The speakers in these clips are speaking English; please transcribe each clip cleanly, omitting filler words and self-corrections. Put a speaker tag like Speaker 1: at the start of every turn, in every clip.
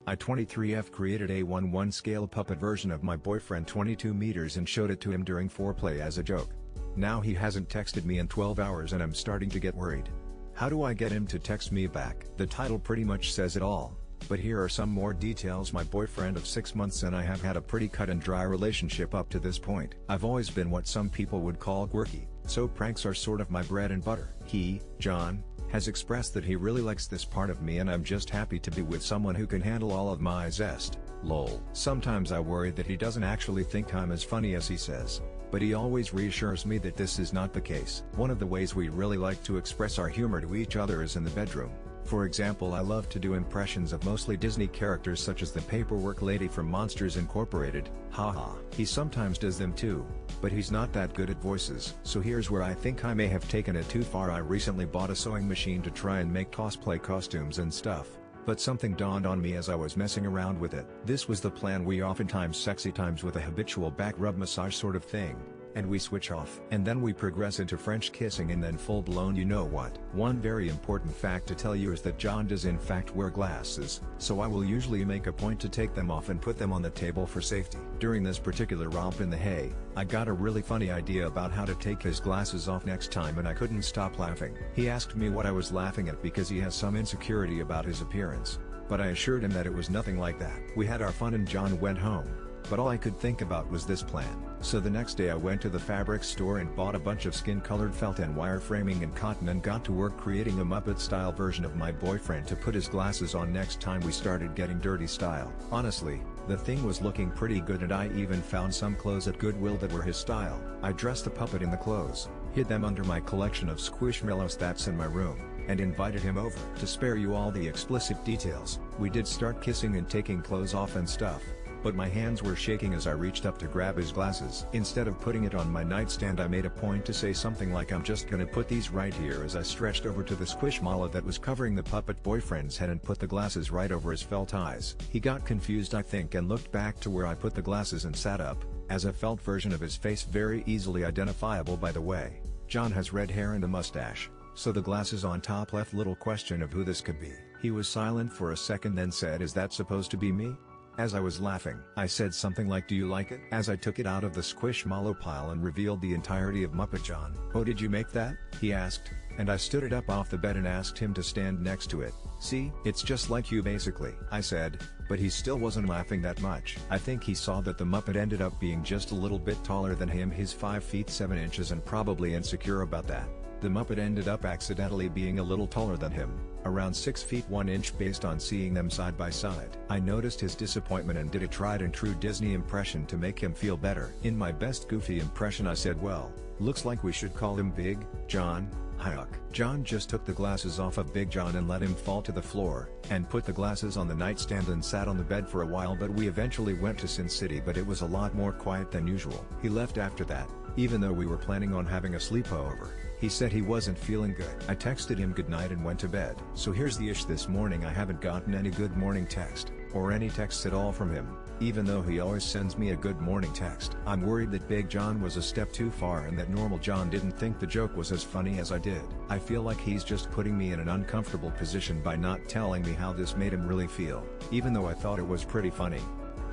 Speaker 1: I23F created a 1/1 scale puppet version of my boyfriend 22 meters and showed it to him during foreplay as a joke. Now he hasn't texted me in 12 hours and I'm starting to get worried. How do I get him to text me back? The title pretty much says it all. But here are some more details. My boyfriend of 6 months and I have had a pretty cut and dry relationship up to this point. I've always been what some people would call quirky, so pranks are sort of my bread and butter. He, John, has expressed that he really likes this part of me and I'm just happy to be with someone who can handle all of my zest. Lol. Sometimes I worry that he doesn't actually think I'm as funny as he says, but he always reassures me that this is not the case. One of the ways we really like to express our humor to each other is in the bedroom. For example, I love to do impressions of mostly Disney characters such as the Paperwork Lady from Monsters Incorporated, haha. He sometimes does them too, but he's not that good at voices. So here's where I think I may have taken it too far. I recently bought a sewing machine to try and make cosplay costumes and stuff, but something dawned on me as I was messing around with it. This was the plan: we oftentimes sexy times with a habitual back rub massage sort of thing, and we switch off. And then we progress into French kissing and then full-blown you know what. One very important fact to tell you is that John does in fact wear glasses, so I will usually make a point to take them off and put them on the table for safety. During this particular romp in the hay, I got a really funny idea about how to take his glasses off next time and I couldn't stop laughing. He asked me what I was laughing at because he has some insecurity about his appearance, but I assured him that it was nothing like that. We had our fun and John went home, but all I could think about was this plan. So the next day I went to the fabric store and bought a bunch of skin-colored felt and wire framing and cotton and got to work creating a Muppet-style version of my boyfriend to put his glasses on next time we started getting dirty style. Honestly, the thing was looking pretty good and I even found some clothes at Goodwill that were his style. I dressed the puppet in the clothes, hid them under my collection of Squishmallows that's in my room, and invited him over. To spare you all the explicit details, we did start kissing and taking clothes off and stuff, but my hands were shaking as I reached up to grab his glasses. Instead of putting it on my nightstand, I made a point to say something like, "I'm just gonna put these right here," as I stretched over to the squishmallow that was covering the puppet boyfriend's head and put the glasses right over his felt eyes. He got confused I think and looked back to where I put the glasses and sat up, as a felt version of his face, very easily identifiable by the way. John has red hair and a mustache, so the glasses on top left little question of who this could be. He was silent for a second then said, "Is that supposed to be me?" As I was laughing, I said something like, "Do you like it?" as I took it out of the squishmallow pile and revealed the entirety of Muppet John. "Oh, did you make that?" he asked, and I stood it up off the bed and asked him to stand next to it. "See, it's just like you basically," I said, but he still wasn't laughing that much. I think he saw that the Muppet ended up being just a little bit taller than him, his 5 feet 7 inches, and probably insecure about that. The Muppet ended up accidentally being a little taller than him, around 6 feet 1 inch based on seeing them side by side. I noticed his disappointment and did a tried and true Disney impression to make him feel better. In my best goofy impression I said, "Well, looks like we should call him Big John." Hyuk. John just took the glasses off of Big John and let him fall to the floor, and put the glasses on the nightstand and sat on the bed for a while, but we eventually went to Sin City, but it was a lot more quiet than usual. He left after that, even though we were planning on having a sleepover. He said he wasn't feeling good. I texted him goodnight and went to bed. So here's the issue: this morning I haven't gotten any good morning text, or any texts at all from him, even though he always sends me a good morning text. I'm worried that Big John was a step too far and that normal John didn't think the joke was as funny as I did. I feel like he's just putting me in an uncomfortable position by not telling me how this made him really feel, even though I thought it was pretty funny.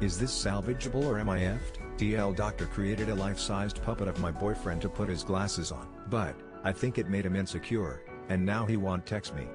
Speaker 1: Is this salvageable or am I effed? TL Doctor created a life-sized puppet of my boyfriend to put his glasses on, but I think it made him insecure, and now he won't text me.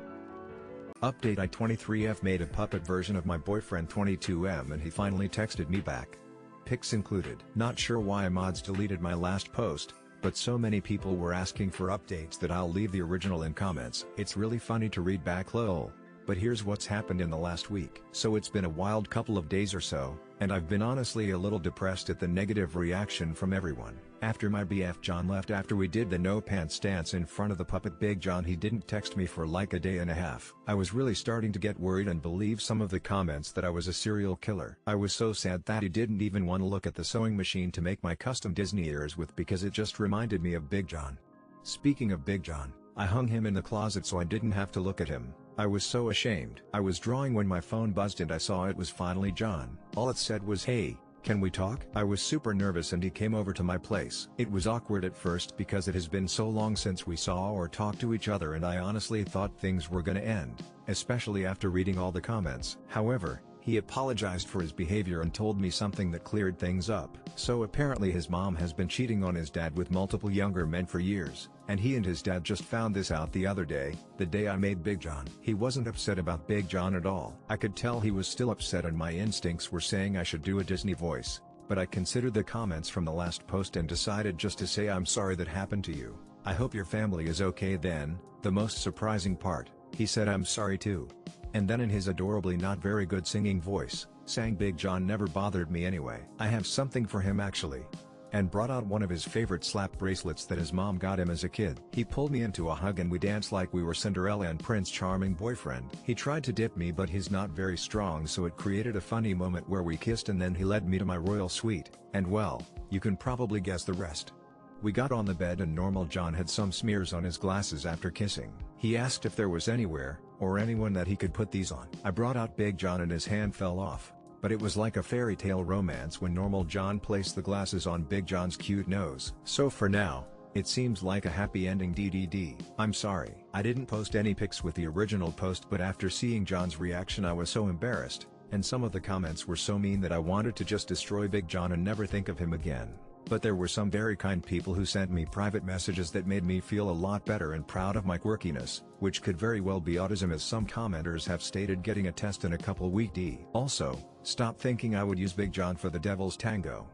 Speaker 1: Update: I23F made a puppet version of my boyfriend 22M and he finally texted me back. Pics included. Not sure why mods deleted my last post, but so many people were asking for updates that I'll leave the original in comments. It's really funny to read back, lol. But here's what's happened in the last week. So it's been a wild couple of days or so, and I've been honestly a little depressed at the negative reaction from everyone. After my BF John left after we did the no pants dance in front of the puppet Big John, he didn't text me for like a day and a half. I was really starting to get worried and believe some of the comments that I was a serial killer. I was so sad that he didn't even want to look at the sewing machine to make my custom Disney ears with, because it just reminded me of Big John. Speaking of Big John, I hung him in the closet so I didn't have to look at him. I was so ashamed. I was drawing when my phone buzzed and I saw it was finally John. All it said was, "Hey, can we talk?" I was super nervous and he came over to my place. It was awkward at first because it has been so long since we saw or talked to each other and I honestly thought things were gonna end, especially after reading all the comments. However, He apologized for his behavior and told me something that cleared things up. So apparently his mom has been cheating on his dad with multiple younger men for years, and he and his dad just found this out the other day, the day I made Big John. He wasn't upset about Big John at all. I could tell he was still upset and my instincts were saying I should do a Disney voice, but I considered the comments from the last post and decided just to say I'm sorry that happened to you. I hope your family is okay. Then, the most surprising part, he said I'm sorry too. And then in his adorably not very good singing voice, sang Big John never bothered me anyway. I have something for him actually. And brought out one of his favorite slap bracelets that his mom got him as a kid. He pulled me into a hug and we danced like we were Cinderella and Prince Charming boyfriend. He tried to dip me but he's not very strong, so it created a funny moment where we kissed and then he led me to my royal suite, and well, you can probably guess the rest. We got on the bed and normal John had some smears on his glasses after kissing. He asked if there was anywhere, or anyone that he could put these on. I brought out Big John and his hand fell off, but it was like a fairy tale romance when normal John placed the glasses on Big John's cute nose. So for now, it seems like a happy ending. DDD. I'm sorry, I didn't post any pics with the original post, but after seeing John's reaction I was so embarrassed, and some of the comments were so mean that I wanted to just destroy Big John and never think of him again. But there were some very kind people who sent me private messages that made me feel a lot better and proud of my quirkiness, which could very well be autism, as some commenters have stated getting a test in a couple weeks. Also, stop thinking I would use Big John for the devil's tango.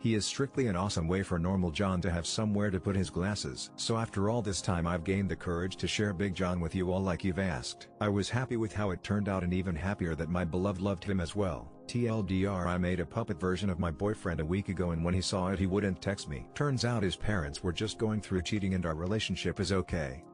Speaker 1: He is strictly an awesome way for normal John to have somewhere to put his glasses. So after all this time I've gained the courage to share Big John with you all like you've asked. I was happy with how it turned out and even happier that my beloved loved him as well. TLDR, I made a puppet version of my boyfriend a week ago and when he saw it he wouldn't text me. Turns out his parents were just going through cheating and our relationship is okay.